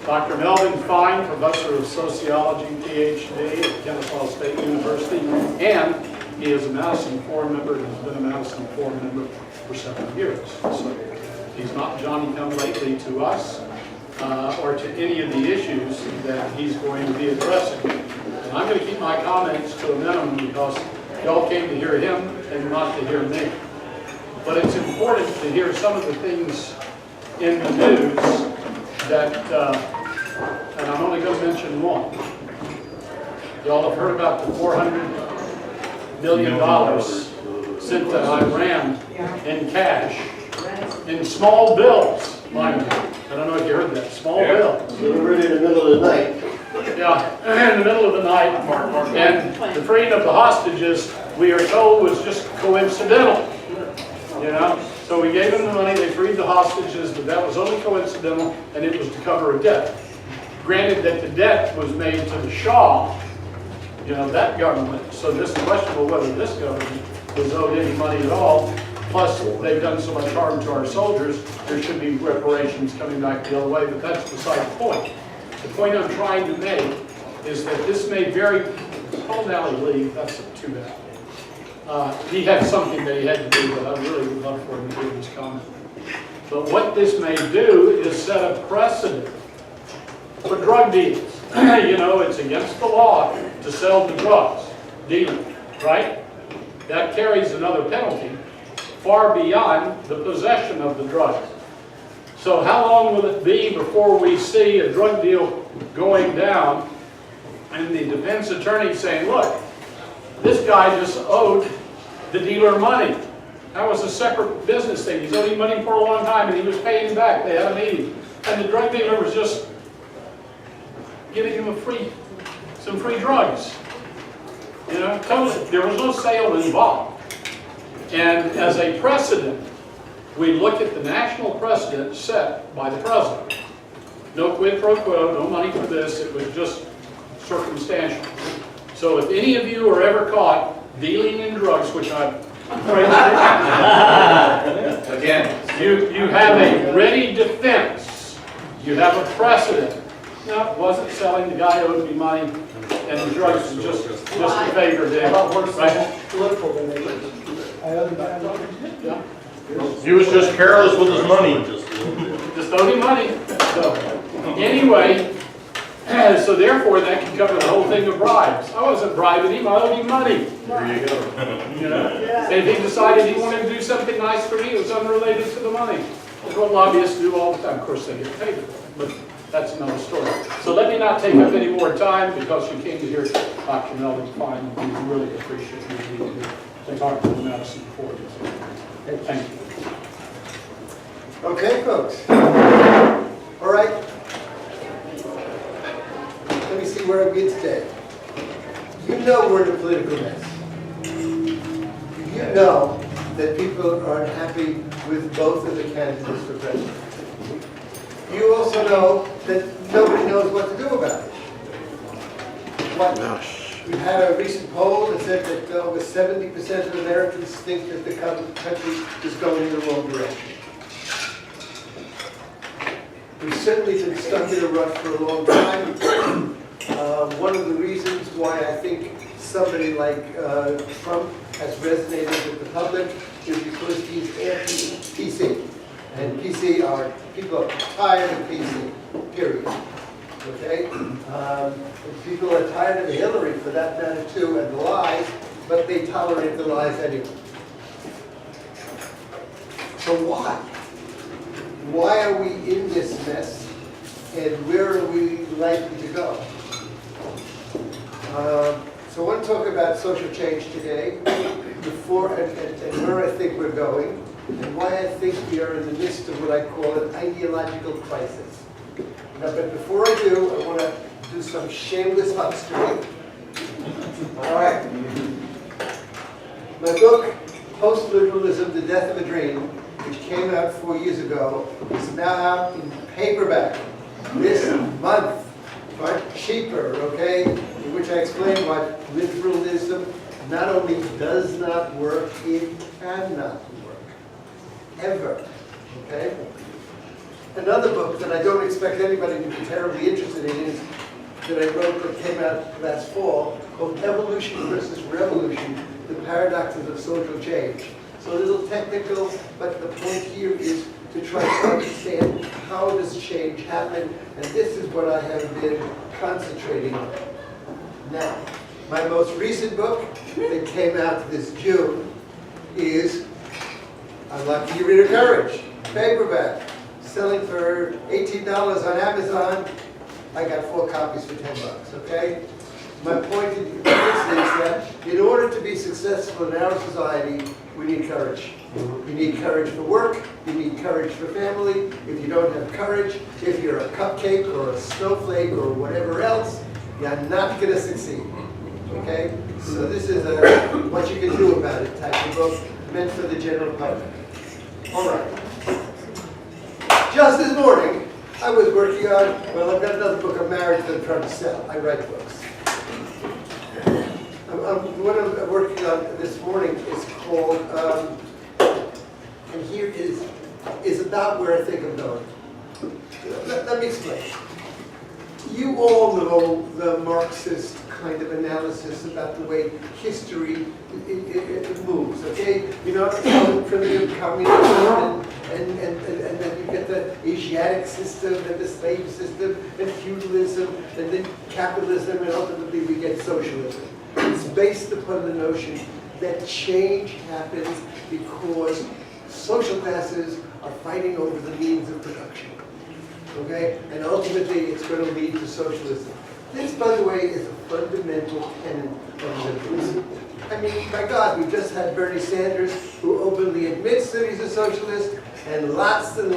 Dr. Melvin Fein, Professor of Sociology, PhD at Kennesaw State University, and he is a Madison Forum member and has been a Madison Forum member for several years. So he's not Johnny-come-lately to us or to any of the issues that he's going to be addressing. And I'm going to keep my comments to a minimum because y'all came to hear him and not to hear me. But it's important to hear some of the things in the news that, and I'm only going to mention one. Y'all have heard about the $400 million sent to Iran in cash, in small bills, mind you. I don't know if you heard that, small bills. We were in the middle of the night. Yeah, in the middle of the night. And the freeing of the hostages, we are told, was just coincidental. You know? So we gave them the money, they freed the hostages, but that was only coincidental, and it was to cover a debt. Granted that the debt was made to the Shah, you know, that government, so this is questionable whether this government was owed any money at all. Plus, they've done so much harm to our soldiers, there should be reparations coming back the other way, but that's beside the point. The point I'm trying to make is that this may very, oh, now he leave, that's too bad. He had something that he had to do, but I really would love for him to give his comment. But what this may do is set a precedent for drug deals. You know, it's against the law to sell the drugs, dealing, right? That carries another penalty far beyond the possession of the drugs. So how long will it be before we see a drug deal going down and the defense attorney saying, look, this guy just owed the dealer money. That was a separate business thing. He's owed him money for a long time and he was paying him back. They had a meeting. And the drug dealer was just giving him some free drugs. You know, totally. There was no sale involved. And as a precedent, we look at the national precedent set by the president. No quid pro quo, no money for this. It was just circumstantial. So if any of you are ever caught dealing in drugs, which I'm afraid again, you have a ready defense. You have a precedent. No, it wasn't selling. The guy owed me money, and the drugs was just a favor to him. Right? Political than they were. I owe him Yeah. He was just careless with his money. Just owed him money. So anyway. So therefore, that can cover the whole thing of bribes. I wasn't bribing him, I owed him money. There you go. You know? And if he decided he wanted to do something nice for me, it was unrelated to the money. That's what lobbyists do all the time. Of course, they get paid for it, but that's another story. So let me not take up any more time because you came to hear Dr. Melvin Fein. We really appreciate you being here. Thank Dr. Madison for this. Thank you. Okay, folks. All right. Let me see where I've been today. You know we're in a political mess. You know that people are unhappy with both of the candidates for president. You also know that nobody knows what to do about it. We've had a recent poll that said that over 70% of Americans think that the country is going in the wrong direction. We've certainly been stuck in a rut for a long time. One of the reasons why I think somebody like Trump has resonated with the public is because he's anti-PC. And people are tired of PC, period. Okay? And people are tired of Hillary, for that matter, too, and the lies, but they tolerate the lies anyway. So why? Why are we in this mess, and where are we likely to go? So I want to talk about social change today, and where I think we're going, and why I think we are in the midst of what I call an ideological crisis. Now, but before I do, I want to do some shameless huckstering. All right. My book, Post-Liberalism, The Death of a Dream, which came out 4 years ago, is now out in paperback this month, but cheaper, okay? In which I explain why liberalism not only does not work, it cannot work. Ever. Okay? Another book that I don't expect anybody to be terribly interested in is that I wrote that came out last fall called Evolution versus Revolution, The Paradoxes of Social Change. So a little technical, but the point here is to try to understand how does change happen, and this is what I have been concentrating on. Now, my most recent book that came out this June is Unlocking Your Inner Courage, paperback, selling for $18 on Amazon. I got 4 copies for $10, okay? My point in this is that in order to be successful in our society, we need courage. You need courage for work, you need courage for family. If you don't have courage, if you're a cupcake or a snowflake or whatever else, you're not going to succeed, okay? So this is a what you can do about it type of book meant for the general public. All right. Just this morning, I was working on, well, I've got another book I'm married to and trying to sell. I write books. What I'm working on this morning is called, and here is about where I think I'm going. Let me explain. You all know the Marxist kind of analysis about the way history it moves, okay? You know, the primitive communism and then you get the Asiatic system and the slave system and feudalism and then capitalism and ultimately we get socialism. It's based upon the notion that change happens because social classes are fighting over the means of production, okay? And ultimately it's going to lead to socialism. This, by the way, is a fundamental tenet of liberalism. I mean, my God, we just had Bernie Sanders, who openly admits that he's a socialist, and lots of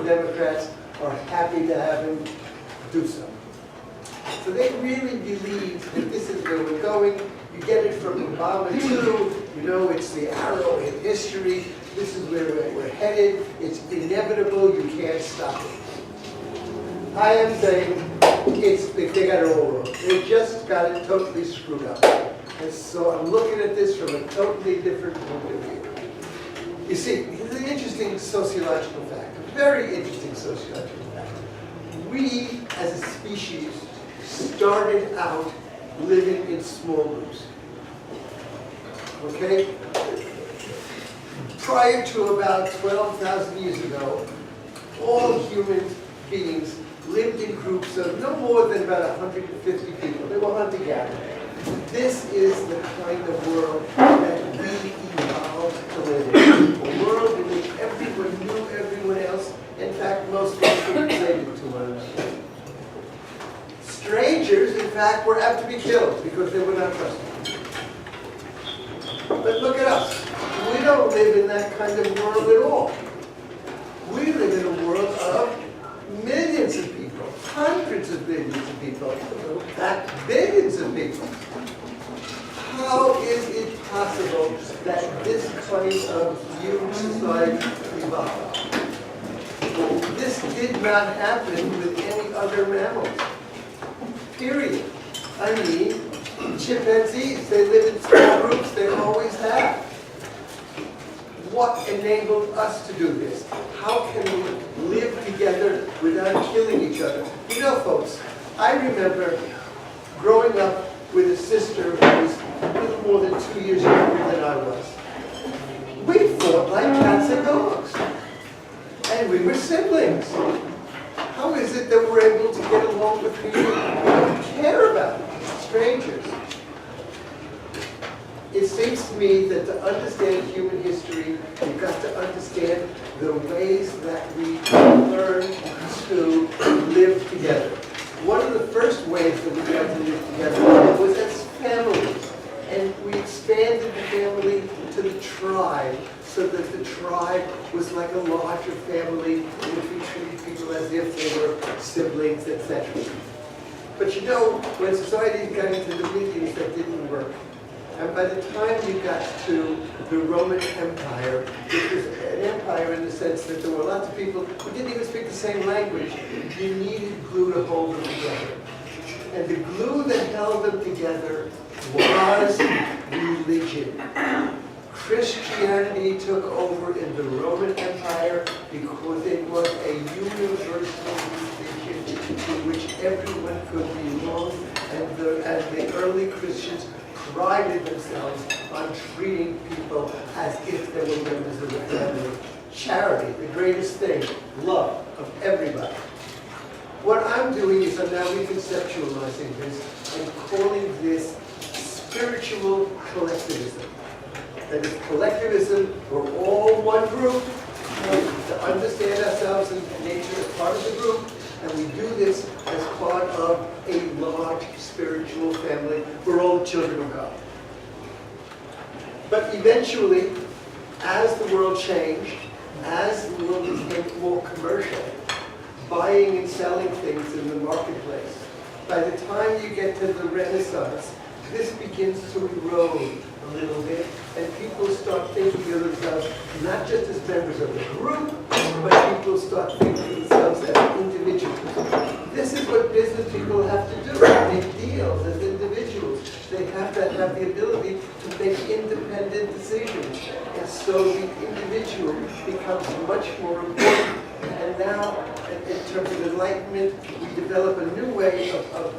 Democrats are happy to have him do so. So they really believe that this is where we're going. You get it from Obama too. You know, it's the arrow in history. This is where we're headed. It's inevitable. You can't stop it. I am saying they got it all wrong. They just got it totally screwed up. And so I'm looking at this from a totally different point of view. You see, here's an interesting sociological fact, a very interesting sociological fact. We, as a species, started out living in small groups. Okay? Prior to about 12,000 years ago, all human beings lived in groups of no more than about 150 people. They were hunter-gatherers. This is the kind of world that we evolved to live in. A world in which everyone knew everyone else. In fact, most of us were related to one another. Strangers, in fact, were apt to be killed because they were not trusted. But look at us. We don't live in that kind of world at all. We live in a world of millions of people, hundreds of millions of people, in fact, billions of people. How is it possible that this kind of huge society evolved? This did not happen with any other mammals. Period. I mean, chimpanzees, they live in small groups, they always have. What enabled us to do this? How can we live together without killing each other? You know, folks, I remember growing up with a sister who was a little more than 2 years younger than I was. We fought like cats and dogs. And we were siblings. How is it that we're able to get along with people we don't care about, strangers? It seems to me that to understand human history, you've got to understand the ways that we learn to live together. One of the first ways that we learned to live together was as families. And we expanded the family to the tribe, so that the tribe was like a larger family in which we treated people as if they were siblings, etc. But you know, when society got into the mediums, that didn't work. And by the time you got to the Roman Empire, it was an empire in the sense that there were lots of people who didn't even speak the same language. You needed glue to hold them together. And the glue that held them together was religion. Christianity took over in the Roman Empire because it was a universal religion to which everyone could belong, and the early Christians prided themselves on treating people as if they were members of the family. Charity, the greatest thing, love of everybody. What I'm doing is I'm now reconceptualizing this and calling this spiritual collectivism. That is collectivism, we're all one group, to understand ourselves in nature as part of the group, and we do this as part of a large spiritual family. We're all children of God. But eventually, as the world changed, as the world became more commercial, buying and selling things in the marketplace, by the time you get to the Renaissance, this begins to erode a little bit, and people start thinking of themselves not just as members of the group, but people start thinking of themselves as individuals. This is what business people have to do. They make deals as individuals. They have to have the ability to make independent decisions. And so the individual becomes much more important. And now, in terms of enlightenment, we develop a new way of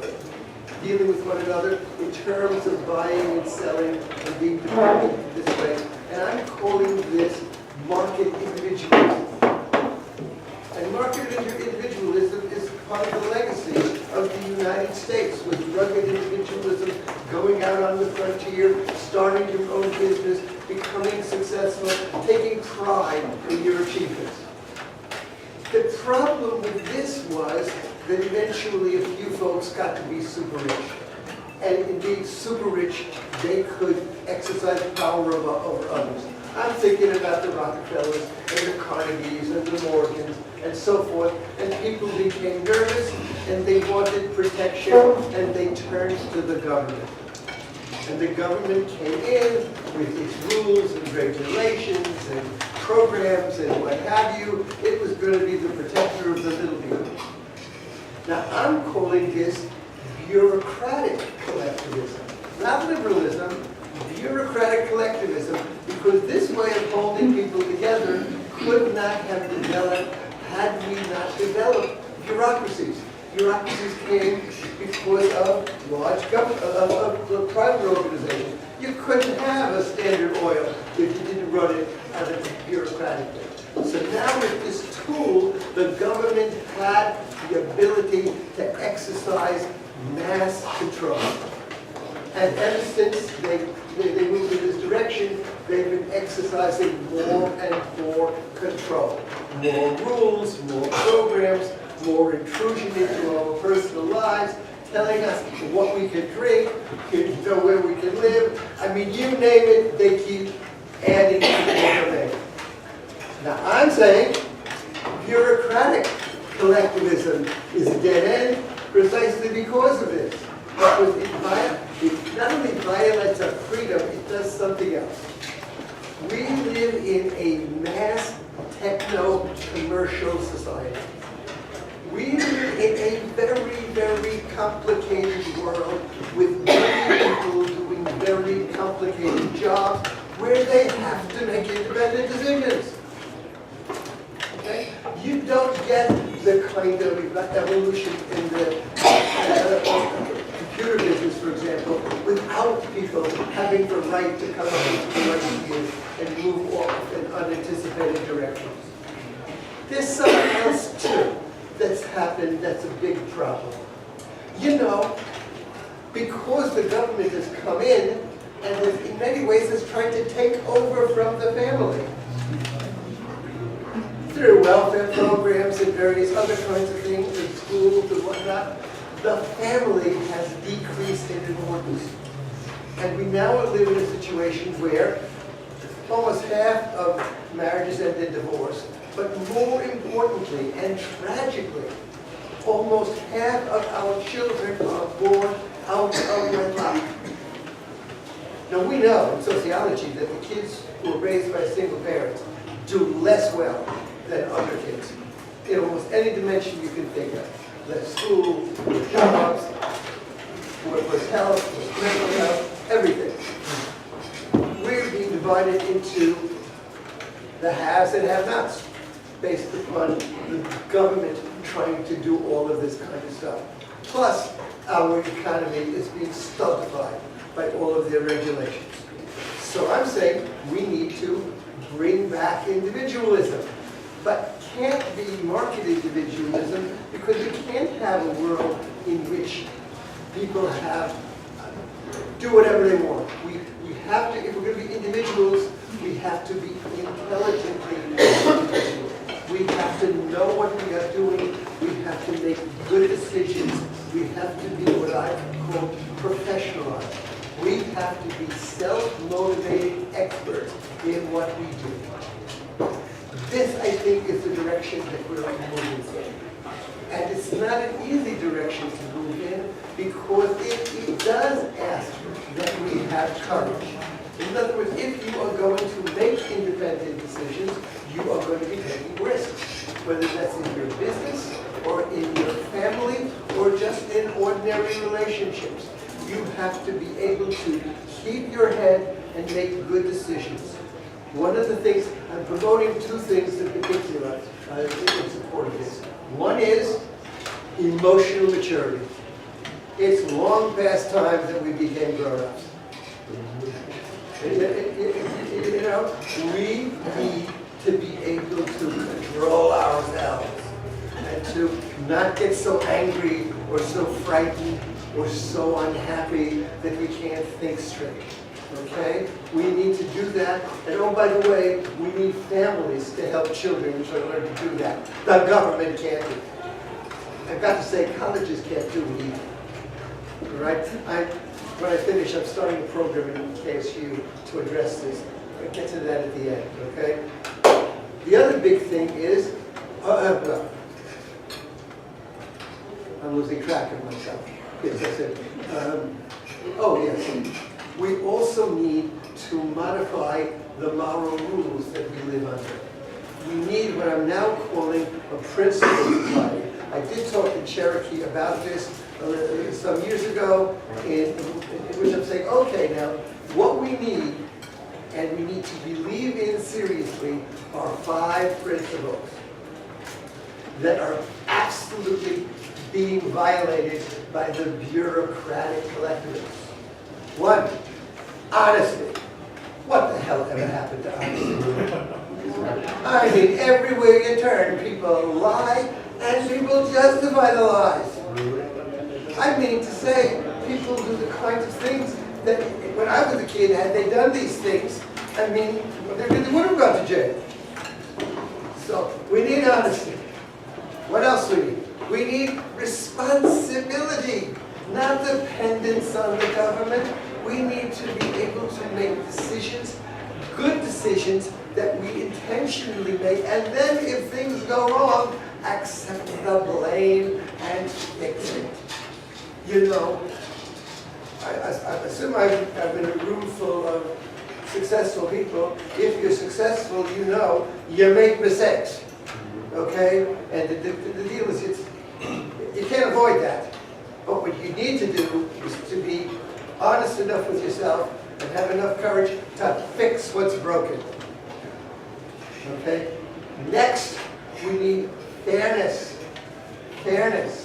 dealing with one another in terms of buying and selling and being dependent this way. And I'm calling this market individualism. And market individualism is part of the legacy of the United States, with rugged individualism, going out on the frontier, starting your own business, becoming successful, taking pride in your achievements. The problem with this was that eventually a few folks got to be super rich. And indeed, super rich, they could exercise power over others. I'm thinking about the Rockefellers and the Carnegies and the Morgans and so forth. And people became nervous and they wanted protection and they turned to the government. And the government came in with its rules and regulations and programs and what have you. It was going to be the protector of the little people. Now I'm calling this bureaucratic collectivism, not liberalism, bureaucratic collectivism, because this way of holding people together could not have developed had we not developed bureaucracies. Bureaucracies came because of large government, of private organizations. You couldn't have a Standard Oil if you didn't run it as a bureaucratic thing. So now with this tool, the government had the ability to exercise mass control. And ever since they moved in this direction, they've been exercising more and more control. More rules, more programs, more intrusion into our personal lives, telling us what we can drink, where we can live. I mean, you name it, they keep adding to the domain. Now, I'm saying bureaucratic collectivism is a dead end precisely because of this. Because it not only violates our freedom, it does something else. We live in a mass techno-commercial society. We live in a very, very complicated world with many people doing very complicated jobs where they have to make independent decisions. Okay? You don't get the kind of evolution in the computer business, for example, without people having the right to come up with new ideas and move off in unanticipated directions. There's something else, too, that's happened that's a big problem. You know, because the government has come in and has, in many ways has tried to take over from the family through welfare programs and various other kinds of things, and schools and whatnot, the family has decreased in importance. And we now live in a situation where almost half of marriages end in divorce, but more importantly and tragically, almost half of our children are born out of wedlock. Now we know in sociology that the kids who are raised by single parents do less well than other kids in almost any dimension you can think of. Less school, more jobs, worse health, worse mental health, everything. We're being divided into the haves and have-nots, based upon the government trying to do all of this kind of stuff. Plus, our economy is being stultified by all of their regulations. So I'm saying we need to bring back individualism, but can't be market individualism, because we can't have a world in which people do whatever they want. We have to, if we're going to be individuals, we have to be intelligently individuals. We have to know what we are doing. We have to make good decisions. We have to be what I call professionalized. We have to be self-motivated experts in what we do. This, I think, is the direction that we're moving in. And it's not an easy direction to move in, because it does ask that we have courage. In other words, if you are going to make independent decisions, you are going to be taking risks, whether that's in your business, or in your family, or just in ordinary relationships. You have to be able to keep your head and make good decisions. One of the things, I'm promoting two things in particular in support of this. One is emotional maturity. It's long past time that we became grown-ups. You know, we need to be able to control ourselves and to not get so angry or so frightened or so unhappy that we can't think straight. Okay? We need to do that. And oh, by the way, we need families to help children to learn to do that. The government can't do it. I've got to say, colleges can't do it either. All right? When I finish, I'm starting a program in KSU to address this. I'll get to that at the end, okay? The other big thing is, well, I'm losing track of myself. Yes, that's it. Oh, yes. We also need to modify the moral rules that we live under. We need what I'm now calling a principled society. I did talk in Cherokee about this some years ago, in which I'm saying, okay, now, what we need, and we need to believe in seriously, are 5 principles that are absolutely being violated by the bureaucratic collectivists. 1, honesty. What the hell ever happened to honesty? I mean, everywhere you turn, people lie, and people justify the lies. I mean to say, people do the kinds of things that, when I was a kid, had they done these things, I mean, they really would have gone to jail. So, we need honesty. What else we need? We need responsibility, not dependence on the government. We need to be able to make decisions, good decisions, that we intentionally make, and then if things go wrong, accept the blame and fix it. You know, I assume I've been in a room full of successful people. If you're successful, you know you make mistakes, okay? And the deal is, you can't avoid that. But what you need to do is to be honest enough with yourself and have enough courage to fix what's broken. Okay? Next, we need fairness. Fairness.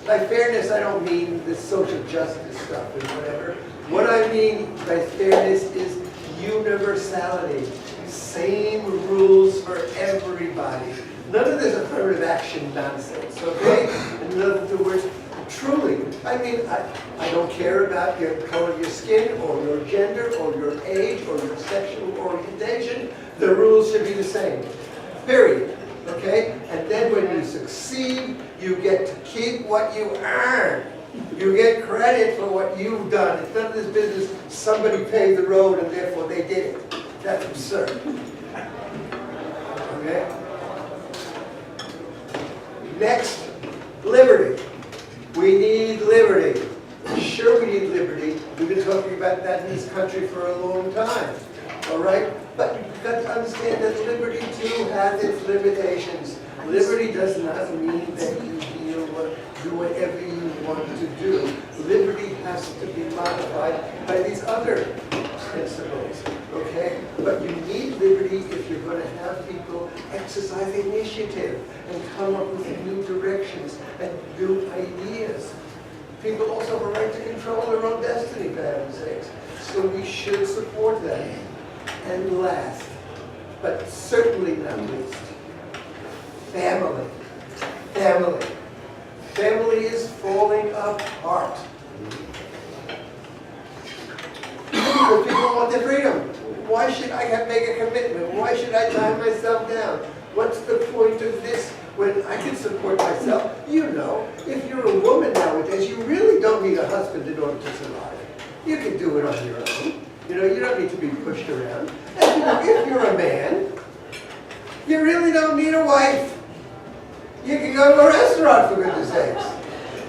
By fairness, I don't mean the social justice stuff and whatever. What I mean by fairness is universality. Same rules for everybody. None of this affirmative action nonsense, okay? In other words, truly, I mean, I don't care about your color of your skin, or your gender, or your age, or your sexual orientation. The rules should be the same, period, okay? And then when you succeed, you get to keep what you earn. You get credit for what you've done. It's none of this business, somebody paved the road and therefore they did it. That's absurd, okay? Next, liberty. We need liberty. Sure, we need liberty. We've been talking about that in this country for a long time. All right? But you've got to understand that liberty, too, has its limitations. Liberty does not mean that you do whatever you want to do. Liberty has to be modified by these other principles. okay? But you need liberty if you're going to have people exercise initiative and come up with new directions and new ideas. People also have a right to control their own destiny, for heaven's sakes. So we should support them. And last, but certainly not least, family. Family. Family is falling apart. Because people want their freedom. Why should I make a commitment? Why should I tie myself down? What's the point of this when I can support myself? You know, if you're a woman nowadays, you really don't need a husband in order to survive. You can do it on your own. You know, you don't need to be pushed around. And you know, if you're a man, you really don't need a wife. You can go to a restaurant, for goodness sakes.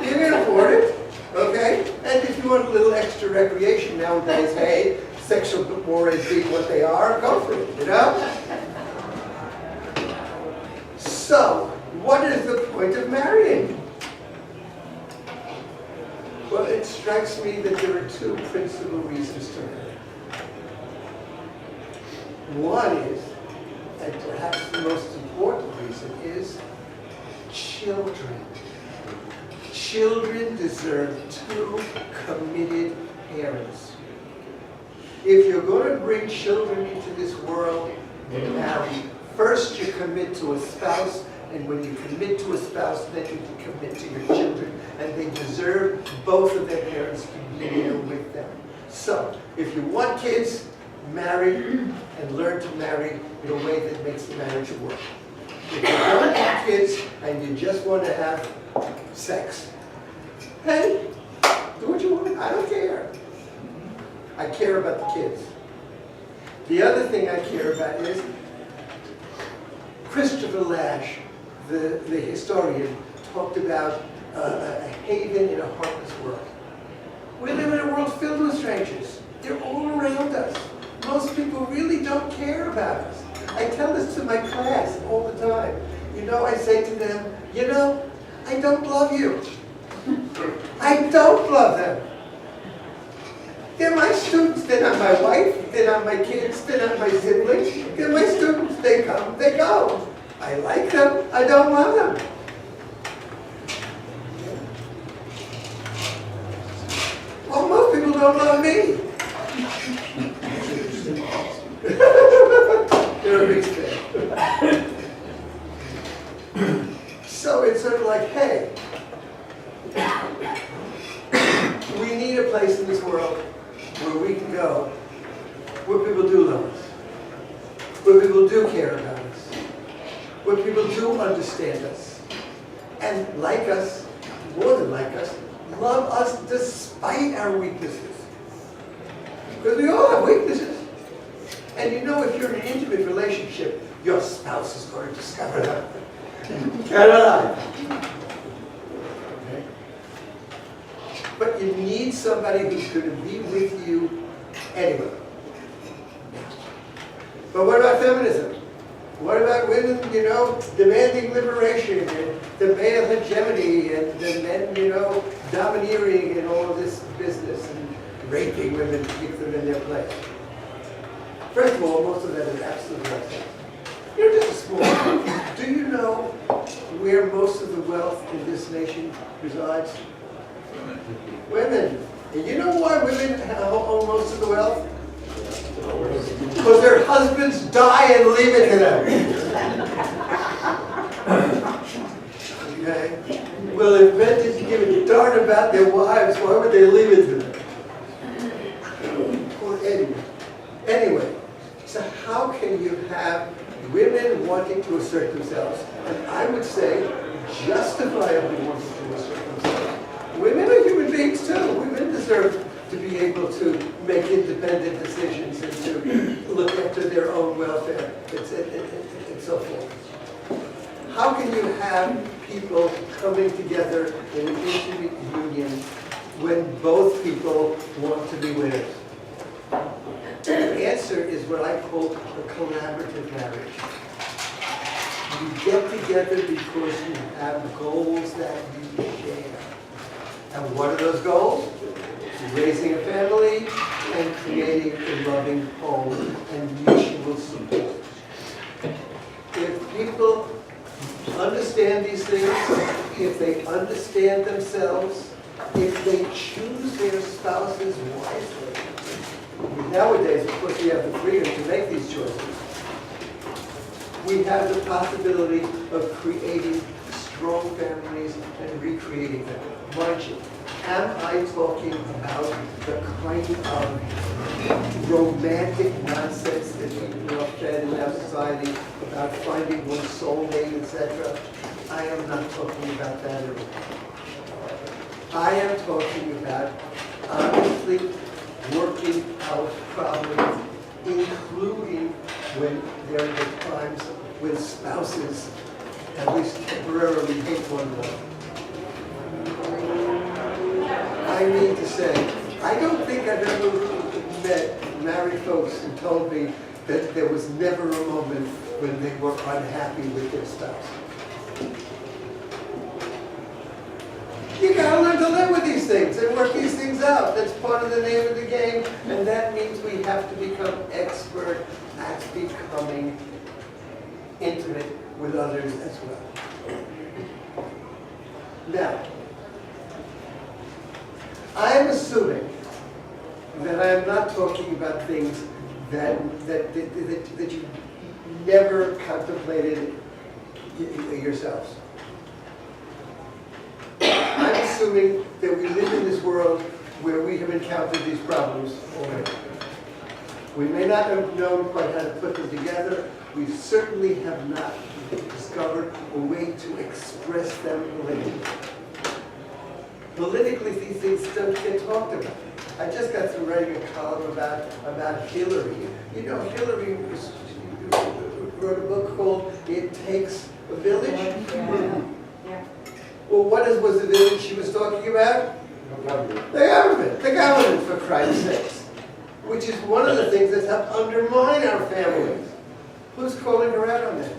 You can afford it, okay? And if you want a little extra recreation nowadays, hey, sexual mores being what they are, go for it, you know? So, what is the point of marrying? Well, it strikes me that there are two principal reasons to marry. One is, and perhaps the most important reason, is children. Children deserve two committed parents. If you're going to bring children into this world and marry, first you commit to a spouse, and when you commit to a spouse, then you can commit to your children, and they deserve both of their parents to be there with them. So, if you want kids, marry and learn to marry in a way that makes the marriage work. If you don't have kids and you just want to have sex, hey, do what you want. I don't care. I care about the kids. The other thing I care about is Christopher Lash, the historian, talked about a haven in a heartless world. We live in a world filled with strangers. They're all around us. Most people really don't care about us. I tell this to my class all the time. You know, I say to them, you know, I don't love you. I don't love them. They're my students. They're not my wife. They're not my kids. They're not my siblings. They're my students. They come, they go. I like them. I don't love them. Well, most people don't love me. They're a big fan. So it's sort of like, hey, we need a place in this world where we can go, where people do love us, where people do care about us, where people do understand us, and like us, more than like us, love us despite our weaknesses. Because we all have weaknesses. And you know, if you're in an intimate relationship, your spouse is going to discover that. Can I? Okay. But you need somebody who's going to be with you anyway. But what about feminism? What about women, you know, demanding liberation and the male hegemony and the men, you know, domineering and all of this business and raping women to keep them in their place? First of all, most of that is absolutely nonsense. You're just a small. Do you know where most of the wealth in this nation resides? Women. And you know why women own most of the wealth? Because their husbands die and leave it to them. Okay? Well, if men didn't give a darn about their wives, why would they leave it to them? Well, anyway, so how can you have women wanting to assert themselves, and I would say justifiably wanting to assert themselves? Women are human beings too. Women deserve to be able to make independent decisions and to look after their own welfare and so forth. How can you have people coming together in an intimate union when both people want to be winners? The answer is what I call a collaborative marriage. You get together because you have goals that you share. And what are those goals? Raising a family and creating a loving home and mutual support. If people understand these things, if they understand themselves, if they choose their spouses wisely, nowadays, of course, we have the freedom to make these choices. We have the possibility of creating strong families and recreating them. Mind you, am I talking about the kind of romantic nonsense that people are fed in our society about finding one's soulmate, etc.? I am not talking about that at all. I am talking about honestly working out problems, including when there are times when spouses, at least temporarily, hate one another. I mean to say, I don't think I've ever met married folks who told me that there was never a moment when they were unhappy with their spouse. You gotta learn to live with these things and work these things out. That's part of the name of the game, and that means we have to become expert at becoming intimate with others as well. Now, I'm assuming that I am not talking about things that you never contemplated yourselves. I'm assuming that we live in this world where we have encountered these problems already. We may not have known quite how to put them together. We certainly have not discovered a way to express them politically. Politically, these things don't get talked about. I just got through writing a column about Hillary. You know, Hillary wrote a book called It Takes a Village. Yeah. Well, what was the village she was talking about? The government, for Christ's sakes. Which is one of the things that's helped undermine our families. Who's calling her out on that?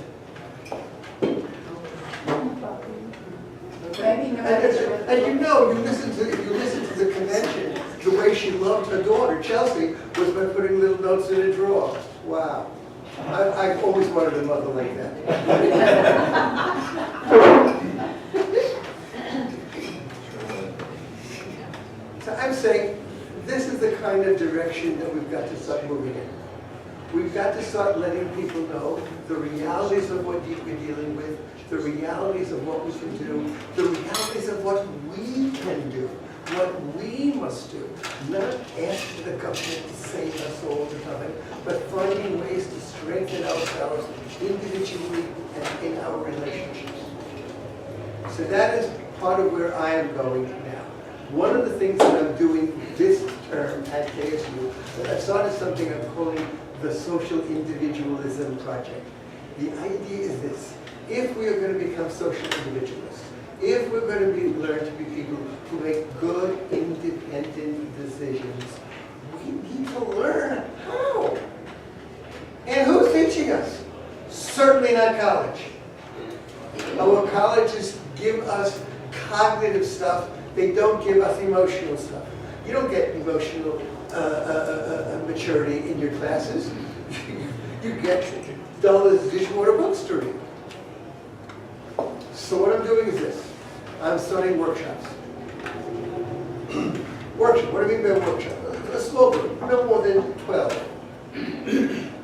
And you know, you listen to the convention, the way she loved her daughter, Chelsea, was by putting little notes in a drawer. Wow. I've always wanted a mother like that. So I'm saying, this is the kind of direction that we've got to start moving in. We've got to start letting people know the realities of what you've been dealing with, the realities of what we can do, the realities of what we can do, what we must do. Not asking the government to save us all the time, but finding ways to strengthen ourselves individually and in our relationships. So that is part of where I am going now. One of the things that I'm doing this term at KSU, I started something I'm calling the Social Individualism Project. The idea is this: if we are going to become social individualists, if we're going to learn to be people who make good, independent decisions, we need to learn how. And who's teaching us? Certainly not college. Our colleges give us cognitive stuff. They don't give us emotional stuff. You don't get emotional maturity in your classes. You get dull as dishwater books to read. So what I'm doing is this. I'm starting workshops. Workshop, what do I mean by workshop? A small group, no more than 12,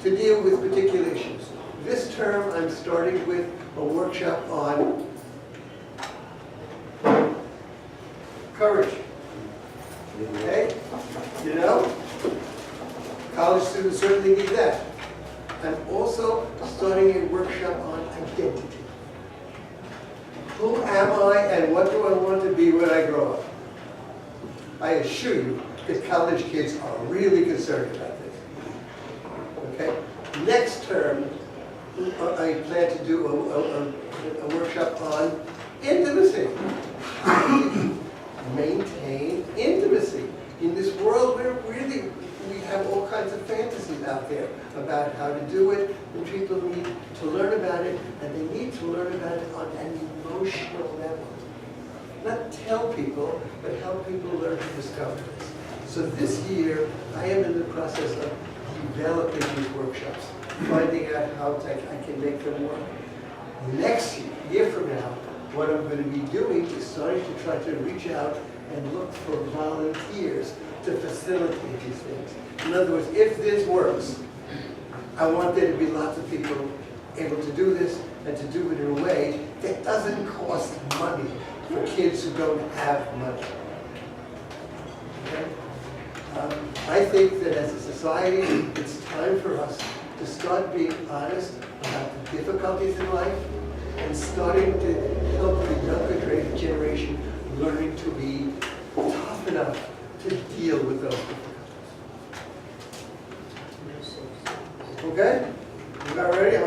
to deal with particular issues. This term I'm starting with a workshop on courage. Okay? You know? College students certainly need that. I'm also starting a workshop on identity. Who am I and what do I want to be when I grow up? I assure you that college kids are really concerned about this. Okay? Next term, I plan to do a workshop on intimacy. How do you maintain intimacy in this world where really we have all kinds of fantasies out there about how to do it, and people need to learn about it, and they need to learn about it on an emotional level. Not tell people, but help people learn to discover this. So this year, I am in the process of developing these workshops, finding out how I can make them work. Next year from now, what I'm going to be doing is starting to try to reach out and look for volunteers to facilitate these things. In other words, if this works, I want there to be lots of people able to do this and to do it in a way that doesn't cost money for kids who don't have money. Okay? I think that as a society, it's time for us to start being honest about the difficulties in life and starting to help the younger generation learning to be tough enough to deal with those difficulties. Okay? You about ready? Am I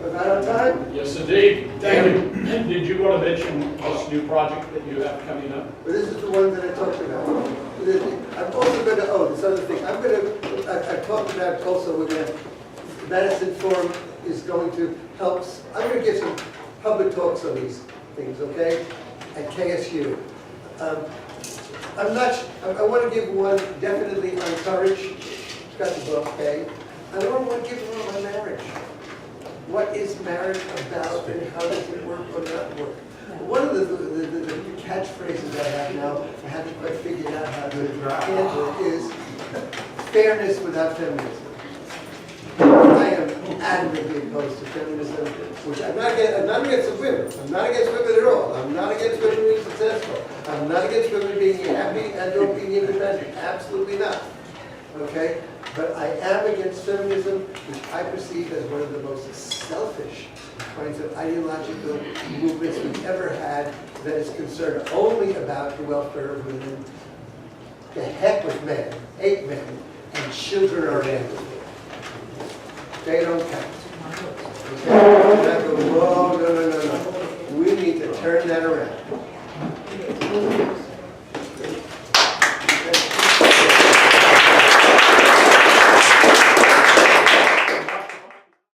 about on time? Yes, indeed. Thank you. Did you want to mention this new project that you have coming up? Well, this is the one that I talked about. I'm also going to, this other thing, I talked about also, we're going to, Madison Forum is going to help, I'm going to give some public talks on these things, okay, at KSU. I want to give one definitely on courage. It's got the book, okay? I don't want to give one on marriage. What is marriage about and how does it work or not work? One of the catchphrases I have now, I haven't quite figured out how to handle it, is fairness without feminism. I am adamantly opposed to feminism, which I'm not against the women. I'm not against women at all. I'm not against women being successful. I'm not against women being happy and or being independent. Absolutely not. Okay? But I am against feminism, which I perceive as one of the most selfish kinds of ideological movements we've ever had that is concerned only about the welfare of women. The heck with men, hate men, and children are animals. They don't count. Okay? Whoa, no. We need to turn that around.